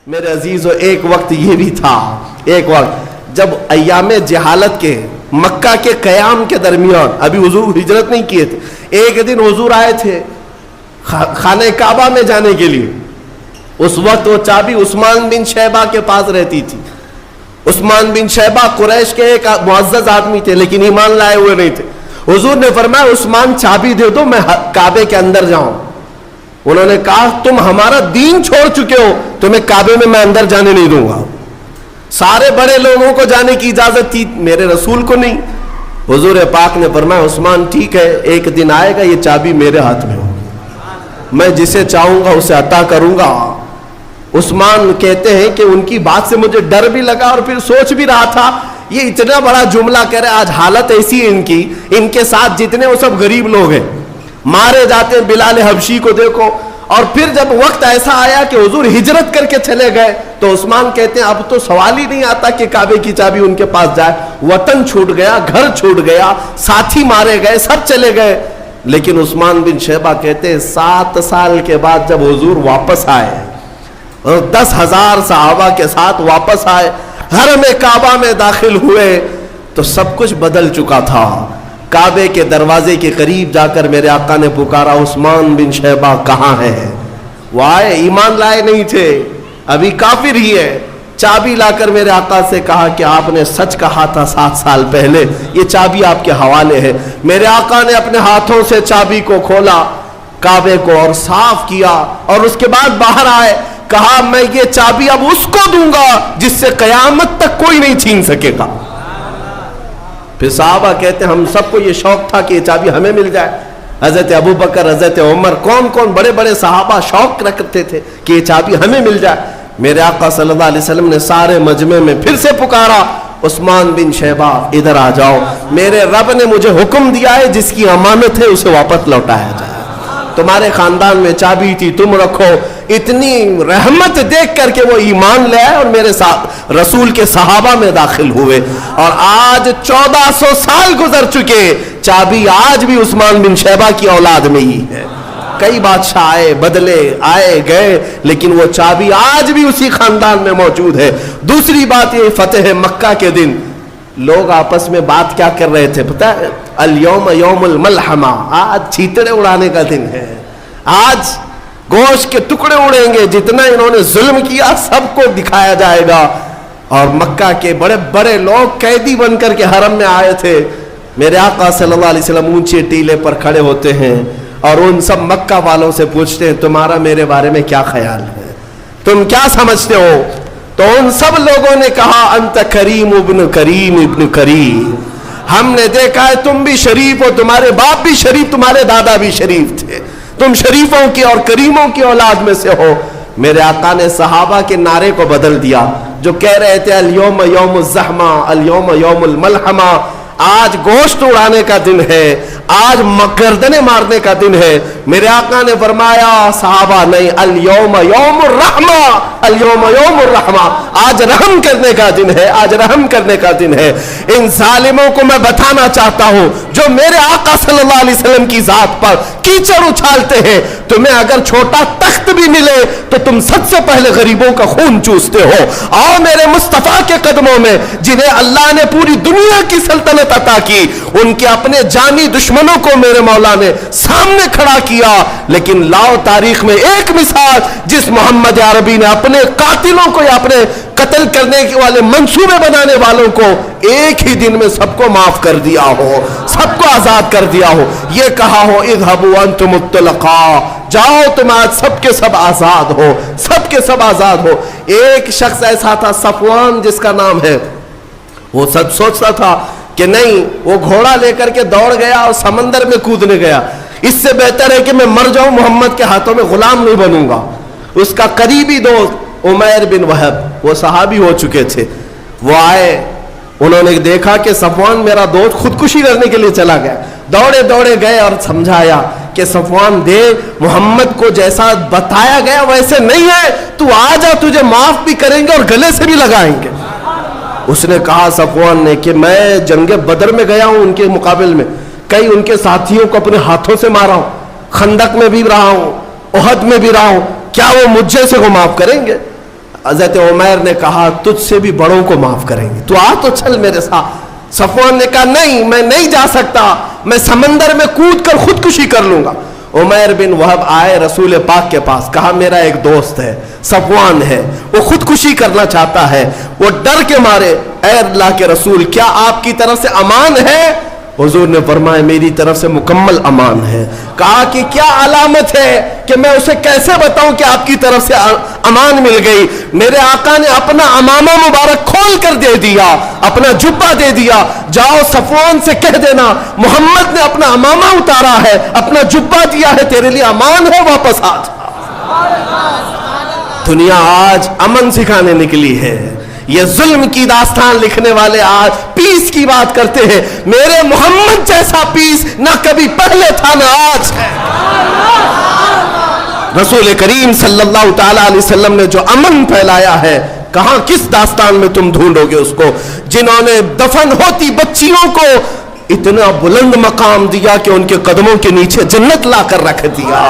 میرے عزیزو ایک وقت یہ بھی تھا، ایک وقت جب ایام جہالت کے مکہ کے قیام کے درمیان ابھی حضور ہجرت نہیں کیے تھے، ایک دن حضور آئے تھے خانہ کعبہ میں جانے کے لیے. اس وقت وہ چابی عثمان بن شیبہ کے پاس رہتی تھی. عثمان بن شیبہ قریش کے ایک معزز آدمی تھے لیکن ایمان لائے ہوئے نہیں تھے. حضور نے فرمایا عثمان چابی دے دو میں کعبے کے اندر جاؤں. انہوں نے کہا تم ہمارا دین چھوڑ چکے ہو، تمہیں کعبے میں اندر جانے نہیں دوں گا. سارے بڑے لوگوں کو جانے کی اجازت تھی، میرے رسول کو نہیں. حضور پاک نے فرمایا عثمان ٹھیک ہے، ایک دن آئے گا یہ چابی میرے ہاتھ میں ہوگی، میں جسے چاہوں گا اسے عطا کروں گا. عثمان کہتے ہیں کہ ان کی بات سے مجھے ڈر بھی لگا اور پھر سوچ بھی رہا تھا یہ اتنا بڑا جملہ کہہ رہے. آج حالت ایسی ہے ان کے ساتھ جتنے وہ سب غریب لوگ ہیں، مارے جاتے ہیں. بلال حبشی کو دیکھو. اور پھر جب وقت ایسا آیا کہ حضور ہجرت کر کے چلے گئے تو عثمان کہتے ہیں اب تو سوال ہی نہیں آتا کہ کعبے کی چابی ان کے پاس جائے. وطن چھوٹ گیا، گھر چھوٹ گیا، ساتھی مارے گئے، سب چلے گئے. لیکن عثمان بن شیبہ کہتے ہیں 7 سال کے بعد جب حضور واپس آئے اور 10,000 صحابہ کے ساتھ واپس آئے، حرم کعبہ میں داخل ہوئے تو سب کچھ بدل چکا تھا. کعبے کے دروازے کے قریب جا کر میرے آقا نے پکارا عثمان بن شیبہ کہاں ہے؟ وہ آئے، ایمان لائے نہیں تھے، ابھی کافر ہی ہے. چابی لا کر میرے آقا سے کہا کہ آپ نے سچ کہا تھا 7 سال پہلے، یہ چابی آپ کے حوالے ہے. میرے آقا نے اپنے ہاتھوں سے چابی کو کھولا، کعبے کو اور صاف کیا اور اس کے بعد باہر آئے. کہا میں یہ چابی اب اس کو دوں گا جس سے قیامت تک کوئی نہیں چھین سکے گا. پھر صحابہ کہتے ہیں ہم سب کو یہ شوق تھا کہ یہ چابی ہمیں مل جائے. حضرت ابوبکر، حضرت عمر، کون بڑے بڑے صحابہ شوق رکھتے تھے کہ یہ چابی ہمیں مل جائے. میرے آقا صلی اللہ علیہ وسلم نے سارے مجمع میں پھر سے پکارا عثمان بن شیبہ ادھر آ جاؤ، میرے رب نے مجھے حکم دیا ہے جس کی امانت ہے اسے واپس لوٹایا جائے. تمہارے خاندان میں چابی تھی تم رکھو. اتنی رحمت دیکھ کر کے وہ ایمان لے آئے اور میرے ساتھ رسول کے صحابہ میں داخل ہوئے. اور آج 1400 سال گزر چکے، چابی آج بھی عثمان بن شیبہ کی اولاد میں ہی ہے. کئی بادشاہ آئے بدلے، آئے گئے، لیکن وہ چابی آج بھی اسی خاندان میں موجود ہے. دوسری بات یہ فتح مکہ کے دن لوگ آپس میں بات کیا کر رہے تھے پتہ ہے؟ اليوم یوم الملحمہ، آج چیتڑے اڑانے کا دن ہے، آج گوشت کے ٹکڑے اڑیں گے، جتنا انہوں نے ظلم کیا سب کو دکھایا جائے گا. اور مکہ کے بڑے بڑے لوگ قیدی بن کر کے حرم میں آئے تھے. میرے آقا صلی اللہ علیہ وسلم اونچے ٹیلے پر کھڑے ہوتے ہیں اور ان سب مکہ والوں سے پوچھتے ہیں تمہارا میرے بارے میں کیا خیال ہے، تم کیا سمجھتے ہو؟ تو ان سب لوگوں نے کہا انت کریم ابن کریم ابن کریم، ہم نے دیکھا ہے تم بھی شریف ہو، تمہارے باپ بھی شریف، تمہارے دادا بھی شریف تھے، تم شریفوں کی اور کریموں کی اولاد میں سے ہو. میرے آقا نے صحابہ کے نعرے کو بدل دیا جو کہہ رہے تھے اليوم یوم الزحمہ، اليوم یوم الملحمہ، آج گوشت اڑانے کا دن ہے، آج گردنیں مارنے کا دن ہے. میرے آقا نے فرمایا صحابہ نہیں، اليوم یوم الرحمہ، اليوم یوم الرحمہ، آج رحم کرنے کا دن ہے، آج رحم کرنے کا دن ہے. ان ظالموں کو میں بتانا چاہتا ہوں جو میرے آقا صلی اللہ علیہ وسلم کی ذات پر کیچڑ اچھالتے ہیں، تمہیں اگر چھوٹا تخت بھی ملے تو تم سب سے پہلے غریبوں کا خون چوستے ہو. آؤ میرے مصطفیٰ کے قدموں میں جنہیں اللہ نے پوری دنیا کی سلطنت عطا کی، ان کے اپنے جانی دشمنوں کو میرے مولا نے سامنے کھڑا کیا. لیکن لاؤ تاریخ میں ایک مثال جس محمد عربی نے اپنے قاتلوں کو یا اپنے قتل کرنے والے منصوبے بنانے والوں کو ایک ہی دن میں سب کو معاف کر دیا ہو، سب کو آزاد کر دیا ہو. یہ کہا ہو اذهبوا انتم الطلقاء، جاؤ تم آج سب کے سب آزاد ہو، سب کے سب آزاد ہو. ایک شخص ایسا تھا صفوان جس کا نام ہے، وہ سب سوچتا تھا کہ نہیں، وہ گھوڑا لے کر کے دوڑ گیا اور سمندر میں کودنے گیا، اس سے بہتر ہے کہ میں مر جاؤں، محمد کے ہاتھوں میں غلام نہیں بنوں گا. اس کا قریبی دوست عمیر بن وہب، وہ صحابی ہو چکے تھے، وہ آئے، انہوں نے دیکھا کہ صفوان میرا دوست خودکشی کرنے کے لیے چلا گیا. دوڑے دوڑے گئے اور سمجھایا کہ صفوان دے، محمد کو جیسا بتایا گیا ویسے نہیں ہے، تو آ جا، تجھے معاف بھی کریں گے اور گلے سے بھی لگائیں گے. اس نے کہا صفوان نے کہ میں جنگ بدر میں گیا ہوں، ان کے مقابل میں کئی ان کے ساتھیوں کو اپنے ہاتھوں سے مارا ہوں، خندق میں بھی رہا ہوں، احد میں بھی رہا ہوں، کیا وہ مجھ جیسے کو معاف کریں گے؟ حضرت عمیر نے کہا تجھ سے بھی بڑوں کو معاف کریں گے, تو آ تو چل میرے ساتھ. صفوان نے کہا نہیں, میں نہیں جا سکتا, میں سمندر میں کود کر خودکشی کر لوں گا. عمیر بن وہب آئے رسول پاک کے پاس, کہا میرا ایک دوست ہے صفوان ہے, وہ خودکشی کرنا چاہتا ہے. وہ ڈر کے مارے, اے اللہ کے رسول کیا آپ کی طرف سے امان ہے؟ حضور نے فرمایا میری طرف سے مکمل امان ہے. کہا کہ کیا علامت ہے کہ میں اسے کیسے بتاؤں کہ آپ کی طرف سے امان مل گئی؟ میرے آقا نے اپنا عمامہ مبارک کھول کر دے دیا, اپنا جبہ دے دیا, جاؤ صفوان سے کہہ دینا محمد نے اپنا عمامہ اتارا ہے, اپنا جبہ دیا ہے, تیرے لیے امان ہے, واپس آ جا. دنیا آج امن سکھانے نکلی ہے. یہ ظلم کی داستان لکھنے والے آج پیس کی بات کرتے ہیں. میرے محمد جیسا پیس نہ کبھی پہلے تھا نہ آج ہے. رسول کریم صلی اللہ تعالی علیہ وسلم نے جو امن پھیلایا ہے, کہاں کس داستان میں تم ڈھونڈو گے اس کو؟ جنہوں نے دفن ہوتی بچیوں کو اتنا بلند مقام دیا کہ ان کے قدموں کے نیچے جنت لا کر رکھ دیا,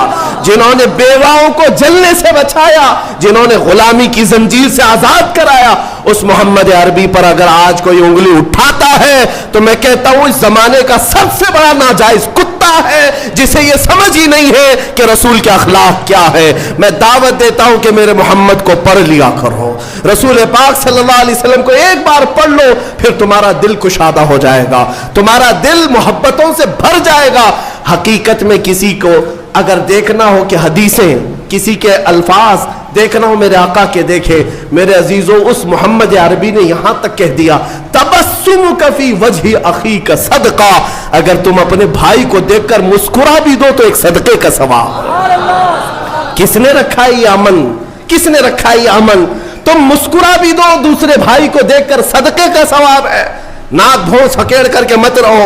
جنہوں نے بیواؤں کو جلنے سے بچایا, جنہوں نے غلامی کی زنجیر سے آزاد کرایا, اس محمد عربی پر اگر آج کوئی انگلی اٹھاتا ہے تو میں کہتا ہوں اس زمانے کا سب سے بڑا ناجائز کتا ہے, جسے یہ سمجھ ہی نہیں ہے کہ رسول کے اخلاق کیا ہے. میں دعوت دیتا ہوں کہ میرے محمد کو پڑھ لیا کرو, رسول پاک صلی اللہ علیہ وسلم کو ایک بار پڑھ لو, پھر تمہارا دل کشادہ ہو جائے گا, تمہارا دل محبتوں سے بھر جائے گا. حقیقت میں کسی کو اگر دیکھنا ہو کہ حدیثیں, کسی کے الفاظ دیکھنا ہو میرے آقا کے, دیکھے میرے عزیزوں, اس محمد عربی نے یہاں تک کہہ دیا تبسمک فی وجہ اخیک صدقہ, اگر تم اپنے بھائی کو دیکھ کر مسکرا بھی دو تو ایک صدقے کا ثواب. کس نے رکھا یہ امن؟ کس نے رکھا یہ امن؟ تم مسکرا بھی دو دوسرے بھائی کو دیکھ کر, صدقے کا ثواب ہے. ناک بھونس ہکیڑ کر کے مت رہو,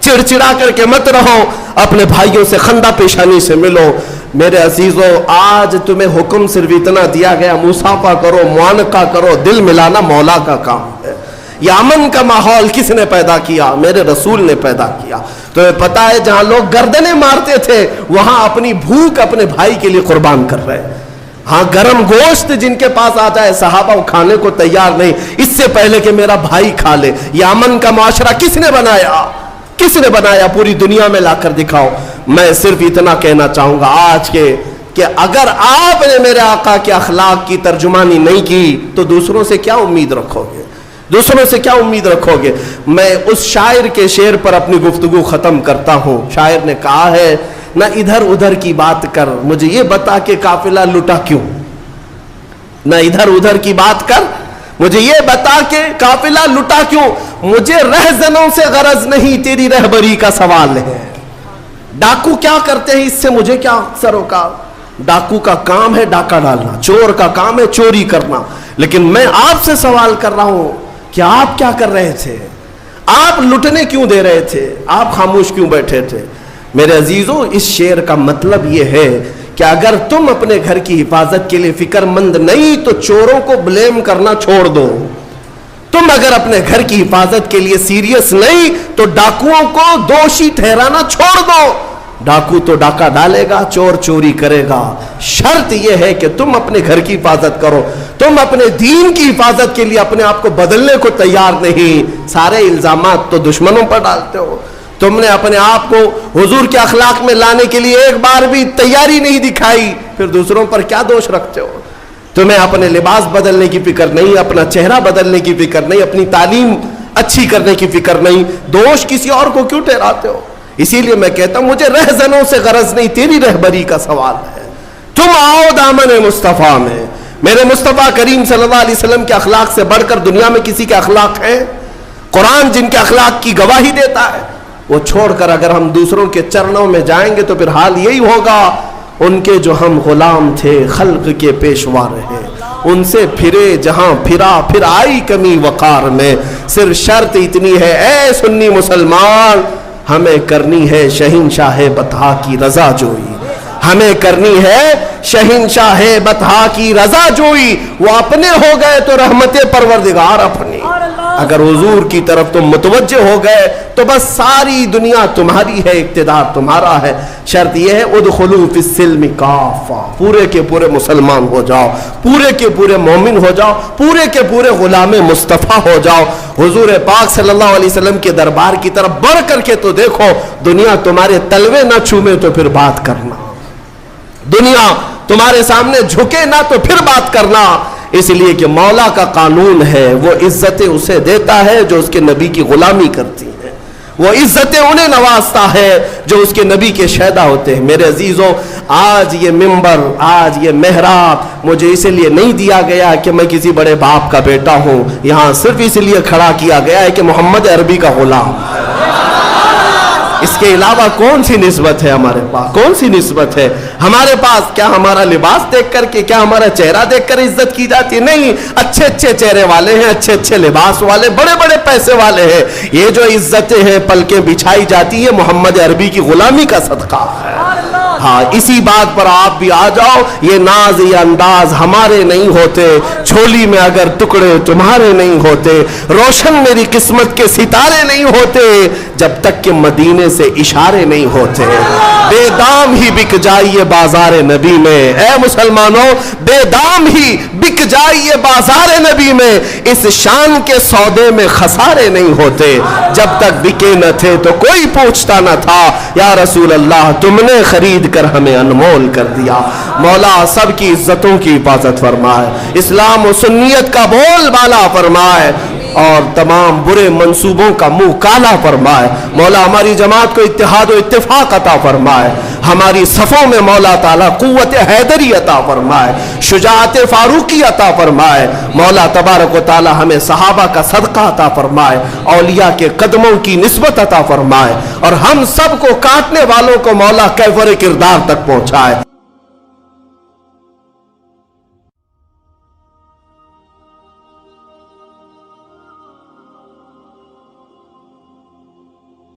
چڑچڑا کر کے مت رہو, اپنے بھائیوں سے خندہ پیشانی سے ملو. میرے عزیزوں, آج تمہیں حکم صرف اتنا دیا گیا مصافحہ کرو, معانقہ کرو, دل ملانا مولا کا کام ہے. یہ امن کا ماحول کس نے پیدا کیا؟ میرے رسول نے پیدا کیا. تمہیں پتا ہے جہاں لوگ گردنیں مارتے تھے وہاں اپنی بھوک اپنے بھائی کے لیے قربان کر رہے. ہاں گرم گوشت جن کے پاس آ جائے صحابہ وہ کھانے کو تیار نہیں, اس سے پہلے کہ میرا بھائی کھا لے. یہ امن کا معاشرہ کس نے بنایا؟ کس نے بنایا؟ پوری دنیا میں لا کر دکھاؤ. میں صرف اتنا کہنا چاہوں گا آج کے کہ اگر آپ نے میرے آقا کے اخلاق کی ترجمانی نہیں کی تو دوسروں سے کیا امید رکھو گے؟ دوسروں سے کیا امید رکھو گے؟ میں اس شاعر کے شعر پر اپنی گفتگو ختم کرتا ہوں. شاعر نے کہا ہے نہ ادھر ادھر کی بات کر, مجھے یہ بتا کہ قافلہ لٹا کیوں. نہ ادھر ادھر کی بات کر, مجھے یہ بتا کہ قافلہ لٹا کیوں. مجھے رہزنوں سے غرض نہیں, تیری رہبری کا سوال ہے. ڈاکو کیا کرتے ہیں اس سے مجھے کیا سروکار؟ ڈاکو کا کام ہے ڈاکہ ڈالنا, چور کا کام ہے چوری کرنا. لیکن میں آپ سے سوال کر رہا ہوں کہ آپ کیا کر رہے تھے؟ آپ لٹنے کیوں دے رہے تھے؟ آپ خاموش کیوں بیٹھے تھے؟ میرے عزیزوں, اس شعر کا مطلب یہ ہے کہ اگر تم اپنے گھر کی حفاظت کے لیے فکر مند نہیں تو چوروں کو بلیم کرنا چھوڑ دو. تم اگر اپنے گھر کی حفاظت کے لیے سیریس نہیں تو ڈاکوؤں کو دوشی ٹھہرانا چھوڑ دو. ڈاکو تو ڈاکہ ڈالے گا, چور چوری کرے گا. شرط یہ ہے کہ تم اپنے گھر کی حفاظت کرو. تم اپنے دین کی حفاظت کے لیے اپنے آپ کو بدلنے کو تیار نہیں. سارے الزامات تو دشمنوں پر ڈالتے ہو. تم نے اپنے آپ کو حضور کے اخلاق میں لانے کے لیے ایک بار بھی تیاری نہیں دکھائی, پھر دوسروں پر کیا دوش رکھتے ہو؟ تمہیں اپنے لباس بدلنے کی فکر نہیں, اپنا چہرہ بدلنے کی فکر نہیں, اپنی تعلیم اچھی کرنے کی فکر نہیں, دوش کسی اور کو کیوں ٹھہراتے ہو؟ اسی لیے میں کہتا ہوں مجھے رہزنوں سے غرض نہیں, تیری رہبری کا سوال ہے. تم آؤ دامن مصطفیٰ میں. میرے مصطفیٰ کریم صلی اللہ علیہ وسلم کے اخلاق سے بڑھ کر دنیا میں کسی کے اخلاق ہیں؟ قرآن جن کے اخلاق کی گواہی دیتا ہے, وہ چھوڑ کر اگر ہم دوسروں کے چرنوں میں جائیں گے تو پھر حال یہی ہوگا ان کے جو ہم غلام تھے خلق کے پیشوا رہے, ان سے پھرے جہاں پھرا پھر آئی کمی وقار میں. صرف شرط اتنی ہے اے سنی مسلمان, ہمیں کرنی ہے شہنشاہ بطحا کی رضا جوئی. ہمیں کرنی ہے شہنشاہ بطحا کی رضا جوئی. وہ اپنے ہو گئے تو رحمت پروردگار اپنی. اگر حضور کی طرف تم متوجہ ہو گئے تو بس ساری دنیا تمہاری ہے، اقتدار تمہارا ہے۔ شرط یہ ہے ادخلوا فی السلم کافہ، پورے کے پورے مسلمان ہو جاؤ، پورے کے پورے مومن ہو جاؤ، پورے کے پورے غلام مصطفیٰ ہو جاؤ۔ حضور پاک صلی اللہ علیہ وسلم کے دربار کی طرف بڑھ کر کے تو دیکھو، دنیا تمہارے تلوے نہ چومے تو پھر بات کرنا، دنیا تمہارے سامنے جھکے نہ تو پھر بات کرنا۔ اس لیے کہ مولا کا قانون ہے، وہ عزتیں اسے دیتا ہے جو اس کے نبی کی غلامی کرتی ہیں، وہ عزتیں انہیں نوازتا ہے جو اس کے نبی کے شیدا ہوتے ہیں۔ میرے عزیزوں، آج یہ منبر، آج یہ محراب مجھے اس لیے نہیں دیا گیا کہ میں کسی بڑے باپ کا بیٹا ہوں، یہاں صرف اس لیے کھڑا کیا گیا ہے کہ محمد عربی کا غلام۔ اس کے علاوہ کون سی نسبت ہے ہمارے پاس؟ کون سی نسبت ہے ہمارے پاس؟ کیا ہمارا لباس دیکھ کر کے، کیا ہمارا چہرہ دیکھ کر عزت کی جاتی ہے؟ نہیں، اچھے اچھے چہرے والے ہیں، اچھے اچھے لباس والے، بڑے بڑے پیسے والے ہیں۔ یہ جو عزتیں ہیں پلکیں بچھائی جاتی ہے محمد عربی کی غلامی کا صدقہ ہے۔ ہاں، اسی بات پر آپ بھی آ جاؤ، یہ ناز یہ انداز ہمارے نہیں ہوتے، جھولی میں اگر ٹکڑے تمہارے نہیں ہوتے، روشن میری قسمت کے ستارے نہیں ہوتے جب تک کہ مدینے سے اشارے نہیں ہوتے۔ بے دام ہی بک جائیے بازار نبی میں، اے مسلمانوں، بے دام ہی بک جائیے بازار نبی میں، اس شان کے سودے میں خسارے نہیں ہوتے۔ جب تک بکے نہ تھے تو کوئی پوچھتا نہ تھا، یا رسول اللہ تم نے خرید کر ہمیں انمول کر دیا۔ مولا سب کی عزتوں کی حفاظت فرمائے، اسلام و سنیت کا بول بالا فرمائے، اور تمام برے منصوبوں کا منہ کالا فرمائے۔ مولا ہماری جماعت کو اتحاد و اتفاق عطا فرمائے، ہماری صفوں میں مولا تعالیٰ قوت حیدری عطا فرمائے، شجاعت فاروقی عطا فرمائے۔ مولا تبارک و تعالیٰ ہمیں صحابہ کا صدقہ عطا فرمائے، اولیاء کے قدموں کی نسبت عطا فرمائے، اور ہم سب کو کاٹنے والوں کو مولا کیفر کردار تک پہنچائے۔